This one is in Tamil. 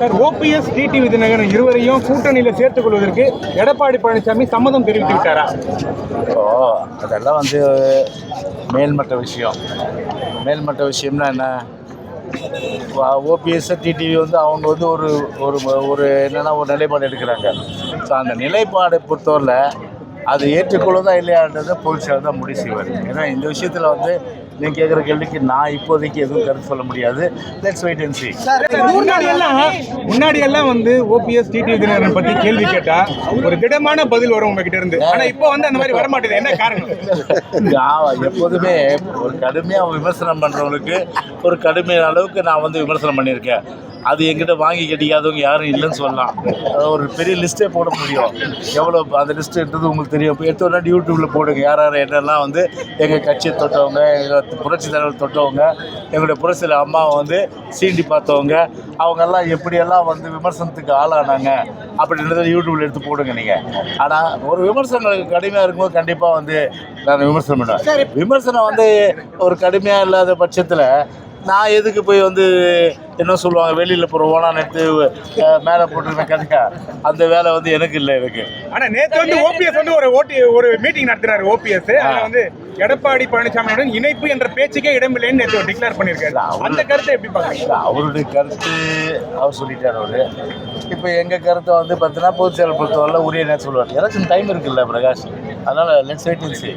சார், ஓபிஎஸ் டிடிவி தினகரன் இருவரையும் கூட்டணியில் சேர்த்துக் கொள்வதற்கு எடப்பாடி பழனிசாமி சம்மதம் தெரிவித்து விட்டாரா? அதெல்லாம் மேல்மட்ட விஷயம். மேல்மட்ட விஷயம்னா என்ன? ஓபிஎஸ் டிடிவி அவங்க ஒரு ஒரு ஒரு என்னென்னா ஒரு நிலைப்பாடு எடுக்கிறாங்க. ஸோ அந்த நிலைப்பாடை பொறுத்தவரை அது ஏற்றுக்கொள்வதா இல்லையான்றது பொதுச்செயலாளர் தான் முடிவு செய்வார். ஏன்னா இந்த விஷயத்தில் நீங்கள் கேட்குற கேள்விக்கு நான் இப்போதைக்கு எதுவும் கருத்து சொல்ல முடியாது. லெட்ஸ் வெயிட் அண்ட் சீ. முன்னாடி எல்லாம் ஓபிஎஸ் டிடிவி தினகரன் பற்றி கேள்வி கேட்டா ஒரு திடமான பதில் வரும் உங்ககிட்ட இருந்து. ஆனால் இப்போ அந்த மாதிரி வரமாட்டேது. என்ன காரணம்? எப்போதுமே ஒரு கடுமையாக விமர்சனம் பண்ணுறவங்களுக்கு ஒரு கடுமையான அளவுக்கு நான் விமர்சனம் பண்ணியிருக்கேன். அது எங்கிட்ட வாங்கி கட்டிக்காதவங்க யாரும் இல்லைன்னு சொல்லலாம். ஒரு பெரிய லிஸ்ட்டே போட முடியும். எவ்வளோ அந்த லிஸ்ட்டுன்றது உங்களுக்கு தெரியும். இப்போ எடுத்தோன்னா யூடியூப்பில் போடுங்க. யார் யார் என்னெல்லாம் எங்கள் கட்சியை தொட்டவங்க, எங்கள் புரட்சி தலைவர் தொட்டவங்க, எங்களுடைய புரட்சியில் அம்மாவை சீண்டி பார்த்தவங்க, அவங்கெல்லாம் எப்படியெல்லாம் விமர்சனத்துக்கு ஆளானாங்க அப்படின்றத யூடியூப்பில் எடுத்து போடுங்க நீங்கள். ஆனால் ஒரு விமர்சனங்களுக்கு கடுமையாக இருக்கும்போது கண்டிப்பாக நான் விமர்சனம் பண்ணுவேன். விமர்சனம் ஒரு கடுமையாக இல்லாத பட்சத்தில் நான் எதுக்கு போய் என்ன சொல்லுவாங்க, வெளியில் போகிற ஓனான்னு எடுத்து மேலே போட்டுருவேன் கதையா? அந்த வேலை எனக்கு இல்லை எனக்கு. ஆனால் நேற்று ஓபிஎஸ் ஒரு மீட்டிங் நடத்துறாரு. ஓபிஎஸ் எடப்பாடி பழனிசாமியுடன் இணைப்பு என்ற பேச்சுக்கே இடமில்லைன்னு நேற்று டிக்ளேர் பண்ணியிருக்காரு. அந்த கருத்தை எப்படி பார்க்குறீங்க? அவருடைய கருத்து அவர் சொல்லிட்டார். இப்போ எங்கள் கருத்தை பார்த்தீங்கன்னா பொதுச்செயலாளர் பொறுத்தவரை உரிய நேரம் சொல்லுவார். எலெக்ஷன் டைம் இருக்குல்ல பிரகாஷ், அதனால் லெட்ஸ் வெயிட் அண்ட் சீ.